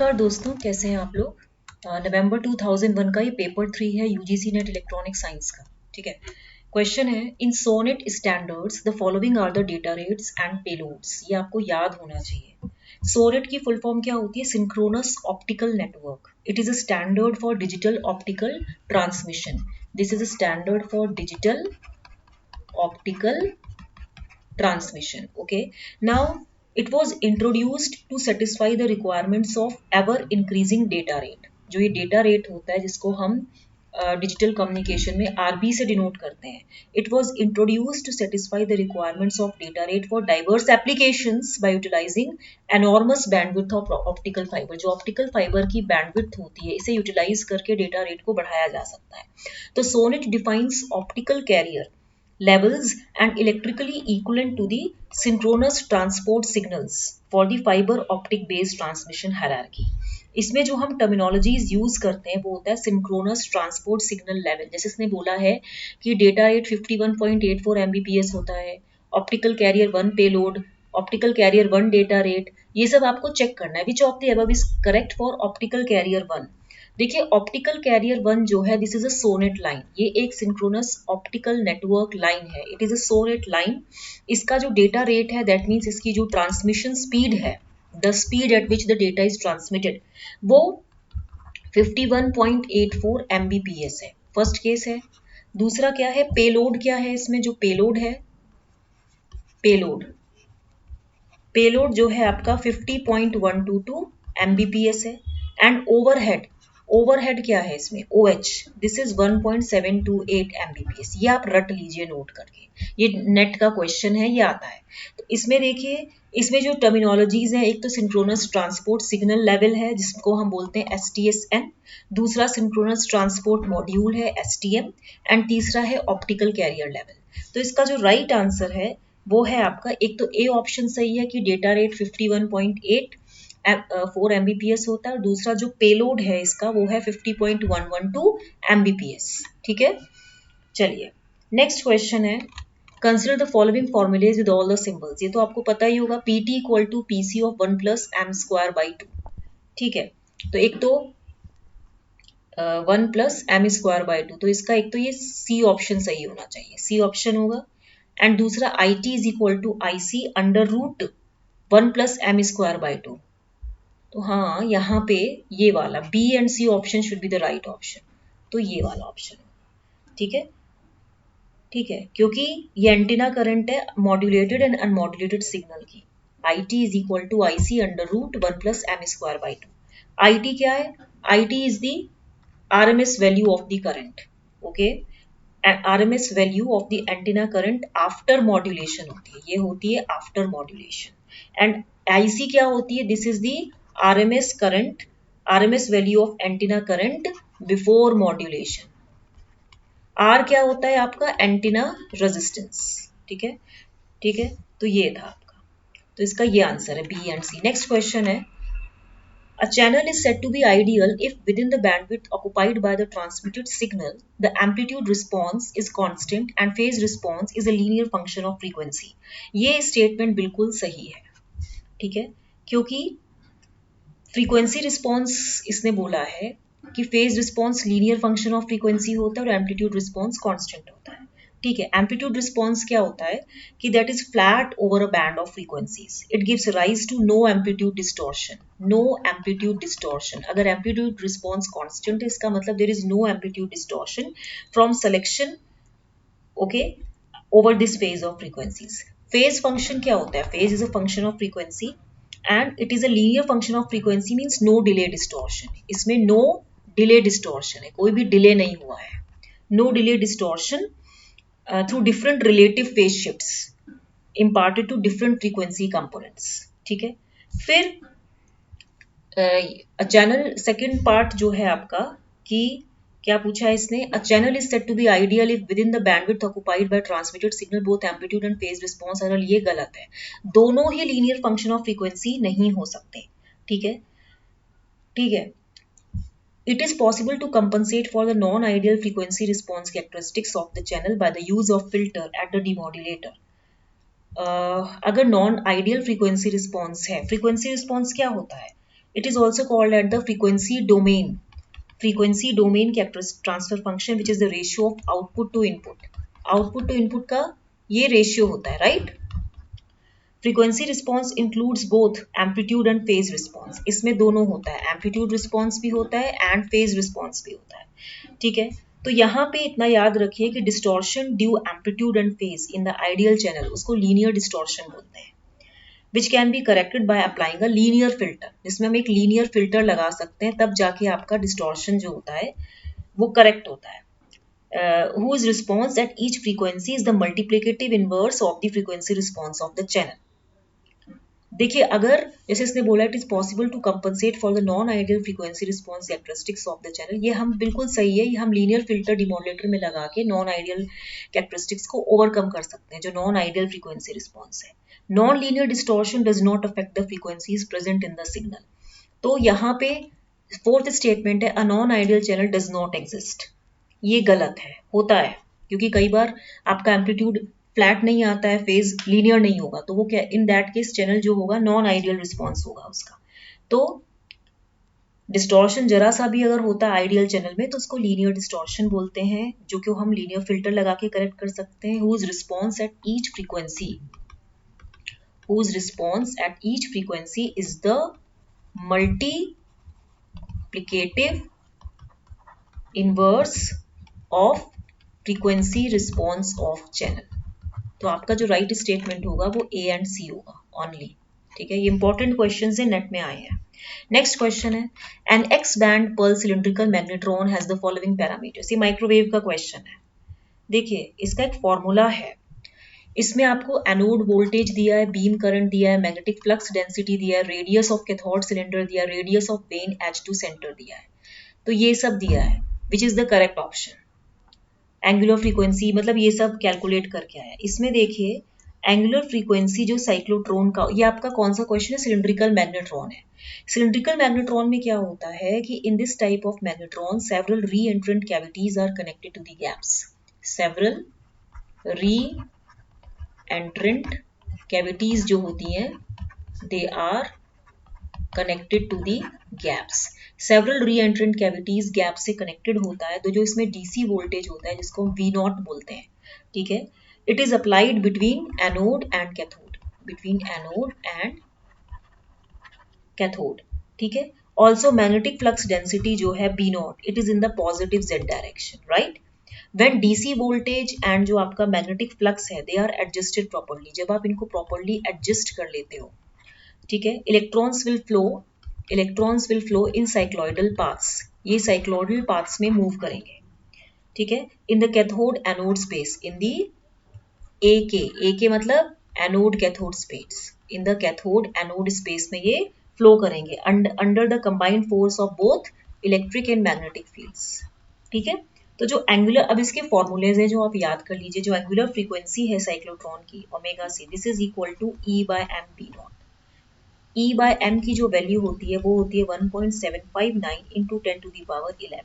नमस्कार दोस्तों, कैसे हैं आप लोग। नवंबर 2001 का ये पेपर 3 है यूजीसी नेट इलेक्ट्रॉनिक साइंस का। ठीक है। क्वेश्चन है, in SONET standards the following are the data rates and payloads. ये आपको याद होना चाहिए। सोनेट की फुल फॉर्म क्या होती है? Synchronous optical network. It is a standard for digital optical transmission. This is a standard for digital optical transmission. Okay, now it was introduced to satisfy the requirements of ever increasing data rate. जो ये data rate होता है जिसको हम digital communication में RB से denote करते हैं, it was introduced to satisfy the requirements of data rate for diverse applications by utilizing enormous bandwidth of optical fiber. जो ऑप्टिकल फाइबर की बैंडविड्थ होती है, इसे यूटिलाइज करके डेटा रेट को बढ़ाया जा सकता है। तो SONET defines optical carrier levels and electrically equivalent to the synchronous transport signals for the fiber optic based transmission hierarchy. इसमें जो हम टर्मिनोलॉजीज यूज करते हैं वो होता है सिंक्रोनस ट्रांसपोर्ट सिग्नल लेवल। जैसे इसने बोला है कि डेटा रेट 51.84 Mbps होता है, optical carrier 1 payload, optical carrier 1 data rate, ये सब आपको चेक करना है। Which of the above is correct for optical carrier 1। देखिए, ऑप्टिकल कैरियर 1 जो है, this is a SONET line. ये एक सिंक्रोनस ऑप्टिकल नेटवर्क लाइन है। It is a SONET line. इसका जो डेटा रेट है, दैट मीन्स इसकी जो ट्रांसमिशन स्पीड है, the speed at which the data is transmitted, वो 51.84 Mbps है। फर्स्ट केस है। दूसरा क्या है? पेलोड क्या है इसमें? जो पेलोड है, पेलोड पेलोड जो है आपका 50.122 Mbps है। एंड ओवरहेड, ओवरहेड क्या है इसमें? OH, this is 1.728 Mbps। ये आप रट लीजिए नोट करके, ये नेट का क्वेश्चन है, ये आता है। तो इसमें देखिए, इसमें जो टर्मिनोलॉजीज हैं, एक तो सिंक्रोनस ट्रांसपोर्ट सिग्नल लेवल है जिसको हम बोलते हैं STSN, दूसरा सिंक्रोनस ट्रांसपोर्ट मॉड्यूल है STM, एंड तीसरा है ऑप्टिकल कैरियर लेवल। तो इसका जो राइट आंसर है वो है आपका, एक तो ए ऑप्शन सही है कि डेटा रेट 51.84 Mbps होता है, और दूसरा जो पेलोड है इसका वो है 50.112 Mbps। ठीक है, चलिए नेक्स्ट क्वेश्चन है, consider the following formulae with all the symbols. ये तो आपको पता ही होगा, PT equal to PC of 1 plus m square by 2। ठीक है, तो एक तो 1 प्लस m स्क्वायर बाई 2, तो इसका एक तो ये सी ऑप्शन सही होना चाहिए, सी ऑप्शन होगा। एंड दूसरा IT is equal to IC under root 1 plus m square by 2। तो हाँ, यहाँ पे ये वाला B and C option should be the right option. तो ये वाला ऑप्शन, ठीक है, ठीक है, क्योंकि ये एंटीना करंट है मॉड्यूलेटेड एंड अनमॉड्यूलेटेड सिग्नल की। IT is equal to IC under root 1 plus m square by 2। IT क्या है? IT is the RMS value of the current. Okay, RMS value of the antenna current after modulation होती है, ये होती है after modulation. And IC क्या होती है? This is the RMS current, RMS value of antenna current before modulation. R क्या होता है आपका? Antenna resistance. ठीक है, ठीक है, तो ये था आपका, तो इसका ये आंसर है B and C। Next question है, a channel is said to be ideal if within the bandwidth occupied by the transmitted signal, the amplitude response is constant and phase response is a linear function of frequency। ये statement बिल्कुल सही है, ठीक है, क्योंकि frequency response इसने बोला है कि phase response linear function of frequency होता है और एम्पलीट्यूड रिस्पॉन्स कांस्टेंट होता है। ठीक है, एम्पलीट्यूड रिस्पॉन्स क्या होता है कि that is flat over a band of frequencies. It gives rise to no amplitude distortion, no amplitude distortion. अगर एम्पलीट्यूड रिस्पॉन्स कांस्टेंट है, इसका मतलब there is no amplitude distortion from selection, okay, over this phase of frequencies. Phase function क्या होता है? Phase is a function of frequency and it is a linear function of frequency means no delay distortion। इसमें no delay distortion है, कोई भी delay नहीं हुआ है। no delay distortion through different relative phase shifts imparted to different frequency components। ठीक है, फिर चैनल सेकेंड पार्ट जो है आपका, कि क्या पूछा है इसने? A channel is said to be ideal if within the bandwidth occupied by transmitted signal both amplitude and phase response are. ये गलत है, दोनों ही लीनियर फंक्शन ऑफ फ्रीक्वेंसी नहीं हो सकते। ठीक है, ठीक है, it is possible to compensate for the non-ideal frequency response characteristics of the channel by the use of filter at the demodulator। अगर नॉन आइडियल फ्रीक्वेंसी रिस्पॉन्स है, फ्रीक्वेंसी रिस्पॉन्स क्या होता है? It is also called at the frequency domain transfer function, which is the ratio of output to input. Output to input का ये ratio होता है, right. Frequency response includes both amplitude and phase response. इसमें दोनों होता है, amplitude response भी होता है एंड फेज रिस्पॉन्स भी होता है. ठीक है, तो यहाँ पे इतना याद रखिए कि distortion due amplitude and phase in the ideal channel, उसको लीनियर डिस्टॉर्शन बोलते हैं, which can be corrected by applying a linear filter. जिसमें हम एक लीनियर फिल्टर लगा सकते हैं, तब जाके आपका डिस्टॉर्शन जो होता है वो करेक्ट होता है. Whose response at each frequency is the multiplicative inverse of the frequency response of the channel. देखिए, अगर जैसे इसने बोला it is possible to compensate for the non ideal frequency response characteristics of the channel, ये हम बिल्कुल सही है, ये हम लीनियर फिल्टर डिमोडुलेटर में लगा के नॉन आइडियल कैरेक्टरिस्टिक्स को ओवरकम कर सकते हैं, जो नॉन आइडियल फ्रीक्वेंसी रिस्पॉन्स है. Non linear distortion does not affect the frequencies present in the signal. तो यहाँ पे फोर्थ स्टेटमेंट है, a non ideal channel does not exist. ये गलत है, होता है, क्योंकि कई बार आपका एम्पलीट्यूड फ्लैट नहीं आता है, फेज लीनियर नहीं होगा, तो वो क्या, इन दैट केस चैनल जो होगा नॉन आइडियल रिस्पॉन्स होगा उसका. तो डिस्टॉर्शन जरा सा भी अगर होता है आइडियल चैनल में, तो उसको लीनियर डिस्टॉर्शन बोलते हैं, जो कि हम लीनियर फिल्टर लगा के करेक्ट कर सकते हैं. Whose response at each frequency is the multiplicative inverse of frequency response of channel. तो आपका जो राइट स्टेटमेंट होगा वो ए एंड सी होगा ओनली. ठीक है, ये इंपॉर्टेंट क्वेश्चन है, नेट में आए हैं. नेक्स्ट क्वेश्चन है, an X band pulsed cylindrical magnetron has the following parameters. ये माइक्रोवेव का क्वेश्चन है. देखिए, इसका एक फॉर्मूला है. इसमें आपको एनोड वोल्टेज दिया है, बीम करंट दिया है, मैग्नेटिक फ्लक्स डेंसिटी दिया है, रेडियस ऑफ कैथोड सिलेंडर दिया है, radius of when H two centre दिया है. तो ये सब दिया है, which is the correct option. Angular frequency मतलब ये सब कैलकुलेट करके आया. इसमें देखिए, एंगुलर फ्रीक्वेंसी जो साइक्लोट्रॉन का, ये आपका कौन सा क्वेश्चन है, सिलिंड्रिकल मैग्नेट्रॉन है. सिलिंड्रिकल मैग्नेट्रॉन में क्या होता है कि in this type of magnetron several re entrant cavities are connected to the gaps. Several re entrant cavities जो होती हैं, they are connected to the gaps. Several re entrant cavities gap से connected होता है, तो जो इसमें डीसी वोल्टेज होता है जिसको हम वी नॉट बोलते हैं. ठीक है, it is applied between anode and cathode, ठीक है. ऑल्सो मैग्नेटिक फ्लक्स डेंसिटी जो है B not, it is in the positive Z direction, right. When DC voltage and जो आपका मैग्नेटिक फ्लक्स है, दे आर एडजस्टेड प्रॉपर्ली. जब आप इनको प्रॉपर्ली एडजस्ट कर लेते हो, ठीक है, electrons will flow in cycloidal paths. ये साइक्लॉइडल पाथ्स में मूव करेंगे. ठीक है, in the cathode anode space, in the A K मतलब anode cathode space, in the cathode anode space में ये फ्लो करेंगे under the combined force of both electric and magnetic fields. ठीक है, तो जो एंगुलर, अब इसके फॉर्मूलेज है जो आप याद कर लीजिए. जो एंगुलर फ्रीक्वेंसी है साइक्लोट्रॉन की, omega C, this is equal to e by m B not. E by m की जो वैल्यू होती है वो होती है 1.759 इंटू 10 टू दी पावर 11.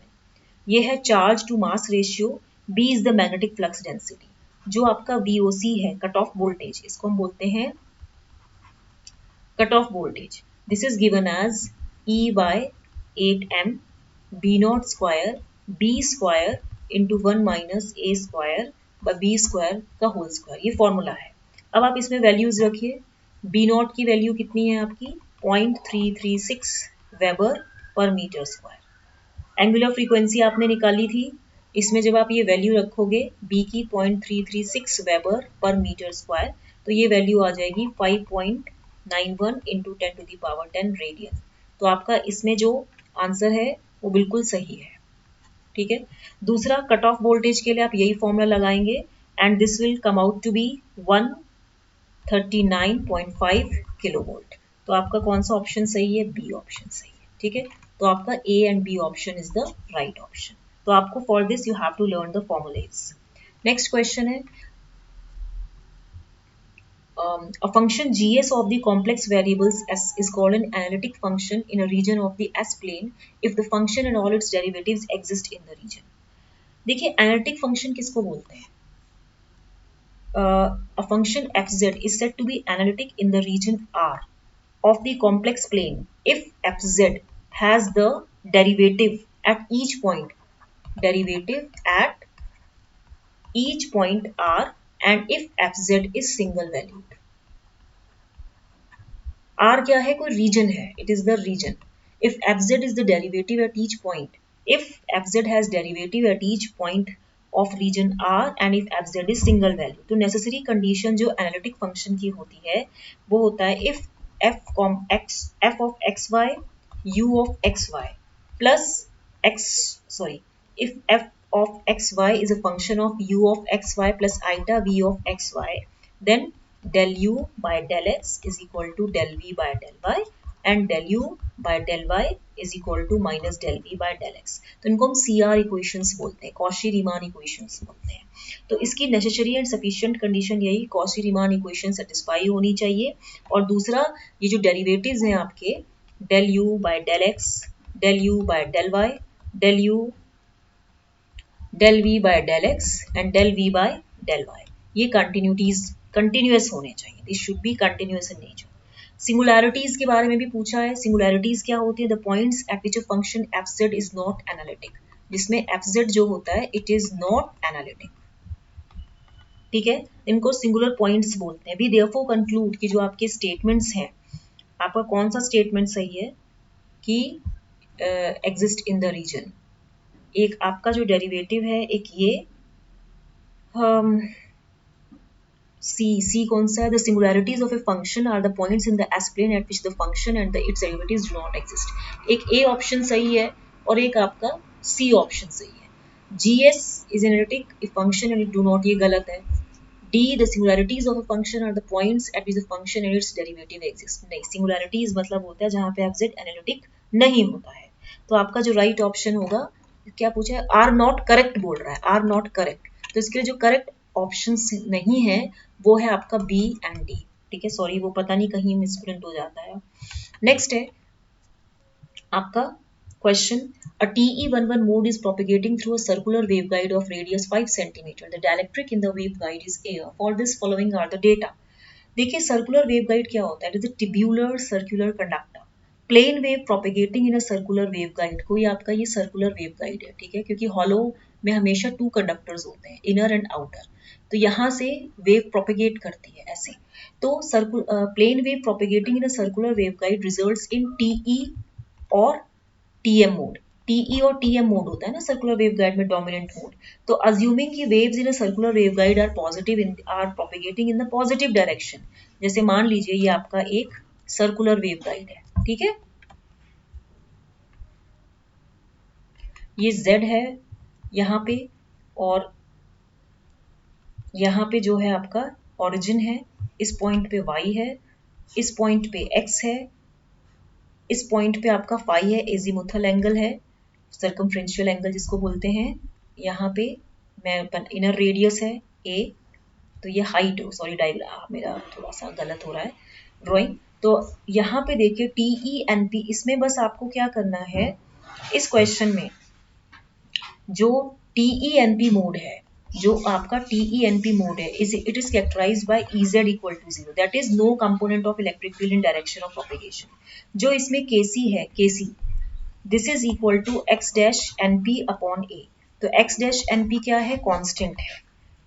ये है charge to mass ratio. B is the magnetic flux density. जो आपका VOC है, कट ऑफ वोल्टेज, इसको हम बोलते हैं cut off voltage. This is given as E by 8m B not square B square into 1 minus A square by B square का whole square. ये formula है. अब आप इसमें वैल्यूज रखिए. बी नॉट की वैल्यू कितनी है आपकी, 0.336 वेबर पर मीटर स्क्वायर. एंगुलर फ्रीक्वेंसी आपने निकाली थी, इसमें जब आप ये वैल्यू रखोगे बी की 0.336 वेबर पर मीटर स्क्वायर, तो ये वैल्यू आ जाएगी 5.91 into 10 to the power 10 radian. तो आपका इसमें जो आंसर है वो बिल्कुल सही है. ठीक है, दूसरा कट ऑफ वोल्टेज के लिए आप यही फॉर्मूला लगाएंगे and this will come out to be 139.5 kilovolt. तो आपका कौन सा ऑप्शन सही है, बी ऑप्शन सही है. ठीक है, तो आपका A and B option is the right option. तो आपको for this you have to learn the formulae. Next question है, a function gs of the complex variables s is called an analytic function in a region of the s plane if the function and all its derivatives exist in the region. देखिए, analytic function किसको बोलते हैं. A function fz is said to be analytic in the region R of the complex plane if fz has the derivative at each point, derivative at each point r, and if fz is single valued. R क्या है, कोई reason है, it is the reason. If fz is the derivative at each point, if fz has derivative at each point of region R and if fz is single value, तो necessary condition जो analytic function की होती है वो होता है if f of xy u of xy plus x sorry if f of xy is a function of u of xy plus eta v of xy, then del u by del x is equal to del v by del y and del u by del y is equal to minus del v by del x. तो इनको हम CR equations बोलते हैं, Cauchy-Riemann equations बोलते हैं. तो इसकी necessary and sufficient condition यही कॉशी-रीमान इक्वेशन सेटिस्फाई होनी चाहिए. और दूसरा ये जो डेरिवेटिव्स हैं आपके del u by del x, del u by del y, del u del v by del x and del v by del y, ये कंटिन्यूअस होने चाहिए. This should be continuous in nature. Singularities के बारे में भी पूछा है. सिंगुलैरिटीज क्या होती है? The points at which a function fz is not analytic, जिसमें fz जो होता है इट इज नॉट एनालिटिक. ठीक है, इनको सिंगुलर पॉइंट्स बोलते हैं. वी देयरफॉर कंक्लूड कि जो आपके स्टेटमेंट्स हैं, आपका कौन सा स्टेटमेंट सही है कि एग्जिस्ट इन द रीजन. एक आपका जो डेरिवेटिव है, एक ये C कौन सा है? The singularities of a function are the points in the S-plane at which the function and its derivatives do not exist. एक A ऑप्शन सही है और एक आपका C ऑप्शन सही है. GS is analytic if function and it do not, ये गलत है. D, the singularities of a function are the points at which the function and its derivative exist. नहीं, singularities मतलब होता है जहाँ पे fz analytic नहीं होता है. तो आपका जो राइट ऑप्शन होगा, क्या पूछा है? आर नॉट करेक्ट बोल रहा है, आर नॉट करेक्ट. तो इसके लिए जो करेक्ट ऑप्शन नहीं है वो है आपका बी एंड डी. ठीक है, सॉरी वो पता नहीं कहीं मिसप्रिंट हो जाता है. नेक्स्ट है आपका question. A TE11 mode is propagating through a circular waveguide of radius 5 cm. The dielectric in the waveguide is air. For this following are the data. देखिए सर्कुलर वेवगाइड क्या होता है? It is a tubular circular conductor. Plane wave propagating in a circular waveguide, कोई आपका ये circular waveguide है. ठीक है, क्योंकि हॉलो में हमेशा 2 कंडक्टर्स होते हैं, इनर एंड आउटर. तो यहाँ से वेव प्रोपेगेट करती है ऐसे. तो plane wave propagating in a circular waveguide results in TE और TM मोड. TE और TM मोड होता है ना सर्कुलर वेवगाइड में, डोमिनेंट मोड. तो अज्यूमिंग कि waves in a circular waveguide are positive are propagating in the positive direction. जैसे मान लीजिए ये आपका एक सर्कुलर वेवगाइड है. ठीक है, ये Z है यहाँ पे और यहाँ पे जो है आपका ओरिजिन है. इस पॉइंट पे Y है, इस पॉइंट पे X है, इस पॉइंट पे आपका फाई है, एजीमुथल एंगल है, सर्कमफ्रेंशियल एंगल जिसको बोलते हैं. यहाँ पे मैं इनर रेडियस है A. तो ये हाइट, सॉरी डायग्राम मेरा थोड़ा सा गलत हो रहा है ड्राइंग. तो यहाँ पे देखिए TENP, इसमें बस आपको क्या करना है इस क्वेश्चन में, जो TENP मोड है, जो आपका TENP मोड है, it is characterized by EZ equal to 0, that is no component of electric field in direction of propagation. जो इसमें KC है, KC this is equal to x dash NP upon A. तो x dash NP क्या है? Constant है.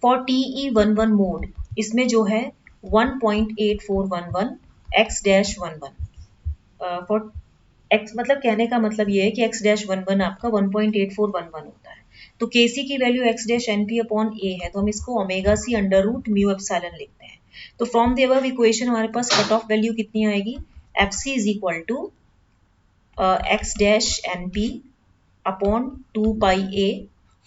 For TE11 mode इसमें जो है 1.8411 x डैश 11. फॉर x मतलब कहने का मतलब ये है कि x डैश 11 आपका 1.8411 होता है. तो KC की value x dash NP upon A है, तो हम इसको omega C under root mu epsilon लिखते हैं. तो फ्रॉम द अबव इक्वेशन हमारे पास कट ऑफ वैल्यू कितनी आएगी? FC is equal to x dash NP upon 2 pi A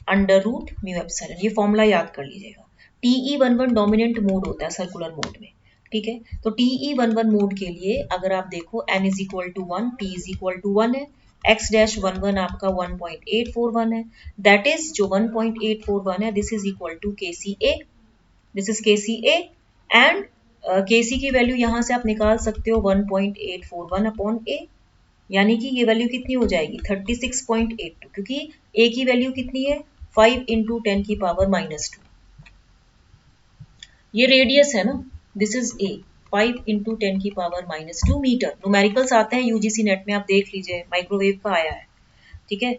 under root mu epsilon. ये फॉर्मूला याद कर लीजिएगा. TE11 डोमिनेंट मोड होता है सर्कुलर मोड में. ठीक है, तो TE11 मोड के लिए अगर आप देखो n is equal to 1, P is equal to 1 है, x डैश 11 आपका 1.841 है, दैट इज जो 1.841 है this is equal to KCA. This is KCA and KC की वैल्यू यहाँ से आप निकाल सकते हो 1.841 अपॉन A, यानी कि ये वैल्यू कितनी हो जाएगी? 36.82, क्योंकि A की वैल्यू कितनी है? 5 इंटू 10 की पावर -2. ये रेडियस है ना, this is A. 5 into 10⁻⁻2 metre. Numericals आते हैं यूजीसी नेट में, आप देख लीजिए, माइक्रोवेव का आया है, ठीक है।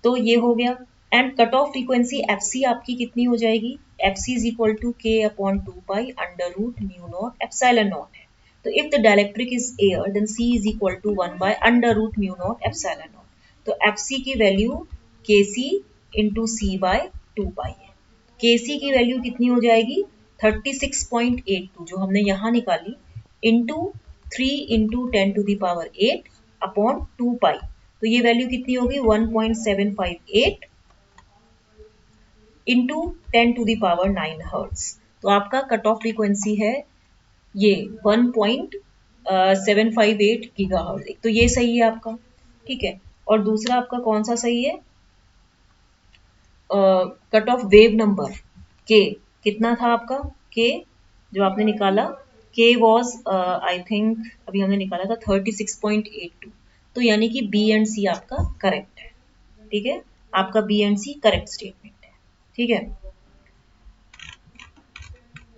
तो ये हो गया। And cut off frequency F C आपकी कितनी हो जाएगी, F C is equal to K upon 2 pi under root mu not epsilon not है। तो if the dielectric is air then C is equal to 1 by under root mu not epsilon not. तो F C की value के सी into सी bye 2 पाई है। के सी की value कितनी हो जाएगी 36.82 जो हमने यहाँ निकाली, इंटू 3 इंटू 10⁸ अपॉन 2 पाई। तो ये वैल्यू कितनी होगी 1.758 इंटू 10⁹ हर्ट्ज। तो आपका कट ऑफ फ्रीक्वेंसी है ये 1.758 गीगा हर्ट्ज। तो ये सही है आपका, ठीक है। और दूसरा आपका कौन सा सही है, कट ऑफ वेव नंबर के कितना था आपका, के जो आपने निकाला, के वॉज आई थिंक अभी हमने निकाला था 36.82। तो यानी कि बी एंड सी आपका करेक्ट है, ठीक है। आपका B and C correct statement है, ठीक है।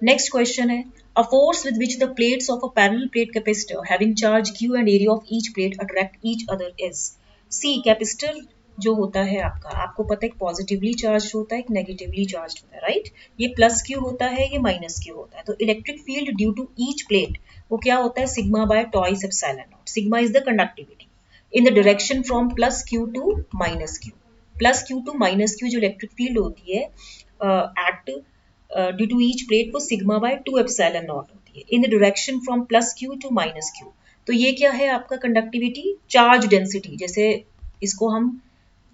नेक्स्ट क्वेश्चन है, a force with which the plates of a parallel plate capacitor having charge q and area of each plate attract each other is। C capacitor जो होता है आपका, आपको पता है एक पॉजिटिवली चार्ज होता है, एक नेगेटिवली चार्ज होता है, राइट। ये प्लस क्यू होता है, ये माइनस क्यू होता है। तो electric field due to each plate वो क्या होता है, sigma by twice epsilon not. Sigma is the conductivity in the direction from plus Q to minus Q. Plus Q to minus Q जो electric field होती है at due to each plate वो sigma by 2 epsilon not होती है in the direction from plus Q to minus Q. तो ये क्या है आपका कंडक्टिविटी, चार्ज डेंसिटी। जैसे इसको हम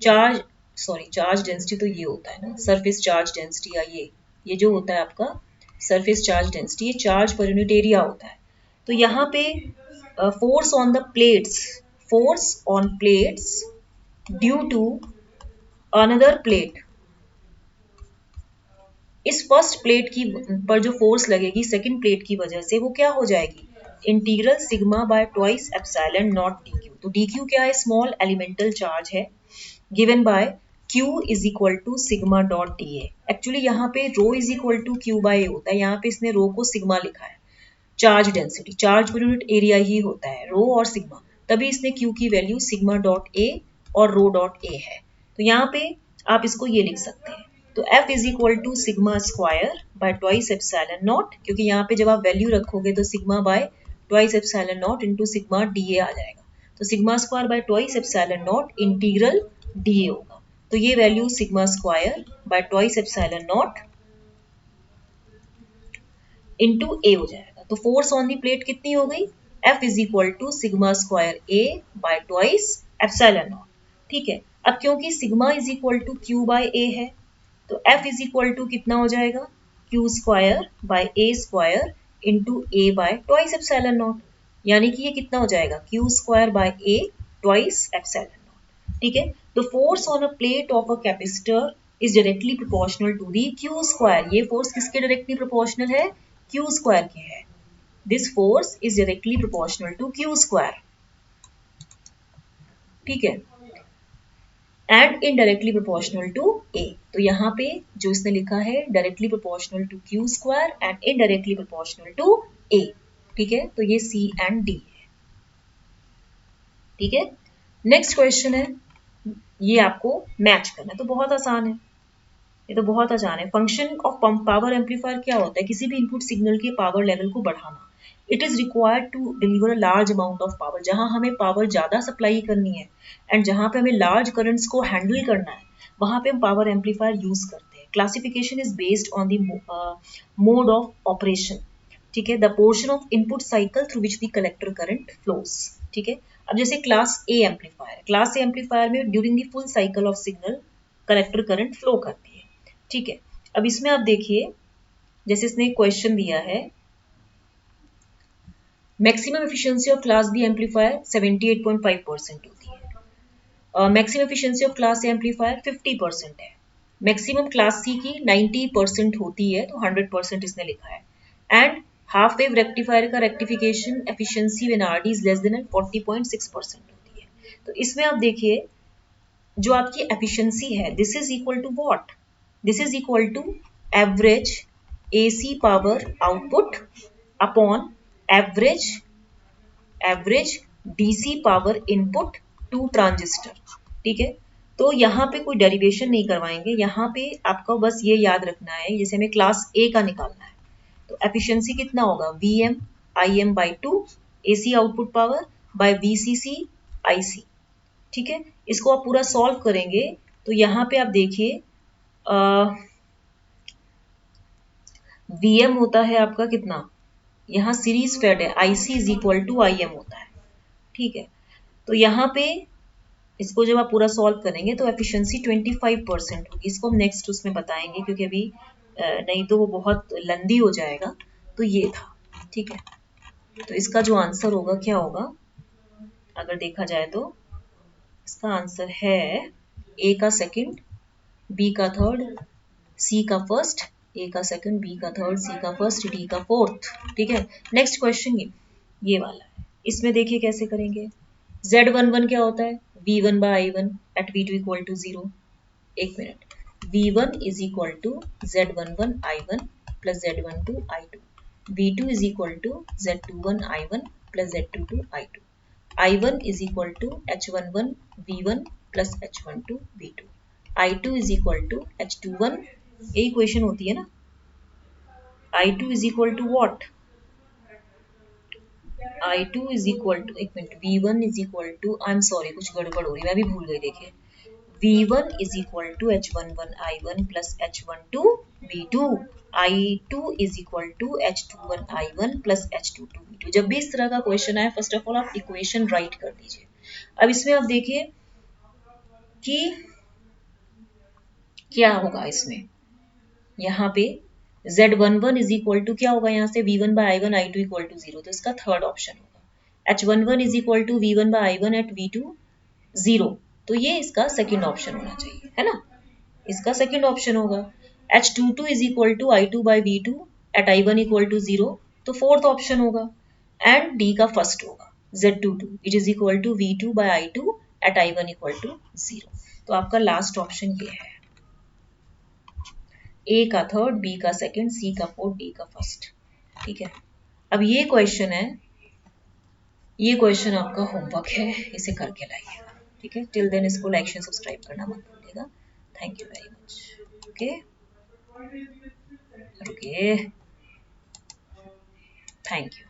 चार्ज डेंसिटी तो ये होता है ना सरफेस चार्ज डेंसिटी, या ये जो होता है आपका सरफेस चार्ज डेंसिटी, ये चार्ज पर यूनिट एरिया होता है। तो यहाँ पे force on the plates, force on plates due to another plate, इस फर्स्ट प्लेट की पर जो फोर्स लगेगी सेकंड प्लेट की वजह से वो क्या हो जाएगी, integral sigma by twice epsilon not D Q. तो डी क्यू क्या है, स्मॉल एलिमेंटल चार्ज है given by Q is equal to sigma dot D A. Actually यहाँ पे rho is equal to Q by A होता है, यहाँ पे इसने रो को सिग्मा लिखा है। Charge density, charge per unit area ही होता है रो और सिग्मा, तभी इसने Q की वैल्यू सिग्मा डॉट ए और रो डॉट ए है। तो यहाँ पे आप इसको ये लिख सकते हैं, तो F is equal to sigma square by twice epsilon not, क्योंकि यहाँ पे जब आप वैल्यू रखोगे तो sigma by twice epsilon not into sigma D A आ जाएगा। तो sigma square by twice epsilon not integral D A होगा। तो ये value sigma square by twice epsilon not into A हो जाएगा। तो फोर्स ऑन दी प्लेट कितनी हो गई, F is equal to sigma square A by twice epsilon not, ठीक है। अब क्योंकि sigma is equal to Q by A है, तो F इज इक्वल टू कितना हो जाएगा, Q square by A square into A by twice epsilon not. यानी कि ये कितना हो जाएगा, Q square by A twice epsilon not, ठीक है। The force on a plate of a capacitor is directly proportional to the Q square. ये force किसके डायरेक्टली प्रोपोर्शनल है, क्यू स्क्वायर के है। This force is directly proportional to Q square, ठीक है, and indirectly proportional to A. तो यहाँ पे जो इसने लिखा है directly proportional to Q square and indirectly proportional to A, ठीक है। तो ये सी एंड डी है, ठीक है। नेक्स्ट क्वेश्चन है, ये आपको मैच करना है, तो बहुत आसान है, ये तो बहुत आसान है। फंक्शन ऑफ पावर एम्पलीफायर क्या होता है, किसी भी इनपुट सिग्नल के पावर लेवल को बढ़ाना। It is required to deliver a large amount of power, जहां हमें पावर ज्यादा सप्लाई करनी है एंड जहां पे हमें लार्ज करंट्स को हैंडल करना है, वहां पे हम पावर एम्पलीफायर यूज करते हैं। Classification is based on the mode of operation, ठीक है, the portion of input cycle through which the collector current flows, ठीक है। अब जैसे class A amplifier, class A amplifier में during the full cycle of signal collector current flow करती है, ठीक है। अब इसमें आप देखिए, जैसे इसने क्वेश्चन दिया है, maximum efficiency of class B amplifier 78.5% होती है, maximum efficiency of class A amplifier 50% है, मैक्सिमम क्लास सी की 90% होती है, तो 100% इसने लिखा है। एंड हाफ वेव रेक्टिफायर का rectification efficiency when RD is less than 40.6% होती है। तो इसमें आप देखिए, जो आपकी एफिशिएंसी है, this is equal to what, this is equal to average AC power output upon average average DC power input to transistor, ठीक है। तो यहाँ पे कोई डेरिवेशन नहीं करवाएंगे, यहाँ पे आपको बस ये याद रखना है, जैसे हमें क्लास ए का निकालना है तो एफिशिएंसी कितना होगा, V M I M by two A C output power by V C C I C, ठीक है। इसको आप पूरा सॉल्व करेंगे तो यहाँ पे आप देखिए वी एम होता है आपका कितना, यहाँ सीरीज फेड है, I C is equal to I M होता है, ठीक है। तो यहाँ पे इसको जब आप पूरा सॉल्व करेंगे तो एफिशिएंसी 25% होगी। इसको हम नेक्स्ट उसमें बताएंगे क्योंकि अभी नहीं तो वो बहुत लंदी हो जाएगा। तो ये था, ठीक है। तो इसका जो आंसर होगा क्या होगा, अगर देखा जाए तो इसका आंसर है ए का सेकंड, बी का थर्ड, सी का फर्स्ट, ए का सेकंड, बी का थर्ड, सी का फर्स्ट, डी का फोर्थ, ठीक है। नेक्स्ट क्वेश्चन ये वाला है, इसमें देखिए कैसे करेंगे। Z11 क्या होता है, V1 by I one at V2 equal to 0। एक minute, V1 is equal to Z11 I1 plus Z12 I2, V2 is equal to Z21 I1 plus Z22 I2, I1 is equal to H11 V1 plus H12 V2, I2 is equal to H21, यही equation होती है ना, I2 is equal to what, I2 is equal to, एक minute, V1 is equal to, I am sorry कुछ गड़बड़ हो रही है, मैं भी भूल गई, देखिए V1 is equal to H11 I1 plus H12 V2, I2 is equal to H21 I1 plus H22 V2। जब भी इस तरह का क्वेश्चन आए फर्स्ट ऑफ ऑल आप इक्वेशन राइट कर दीजिए। अब इसमें आप देखिए कि क्या होगा, इसमें यहाँ पे Z11 इज इक्वल टू क्या होगा, यहाँ से V1 by I one I two equal to 0, तो इसका थर्ड ऑप्शन होगा। H11 is equal to V1 by I one at V2 0, तो ये इसका सेकेंड ऑप्शन होना चाहिए, है ना, इसका सेकेंड ऑप्शन होगा। H22 is equal to I two by V two at I one equal to 0, तो फोर्थ ऑप्शन होगा। एंड डी का फर्स्ट होगा Z22 it is equal to V2 by I two at I one equal to 0, तो आपका last option ये है, A का third, B का सेकंड, सी का फोर्थ, डी का फर्स्ट, ठीक है। अब ये क्वेश्चन है, ये क्वेश्चन आपका होमवर्क है, इसे करके लाइएगा, ठीक है। टिल देन इसको लाइक शेयर सब्सक्राइब करना मत भूलिएगा। Thank you very much. Okay okay, thank you.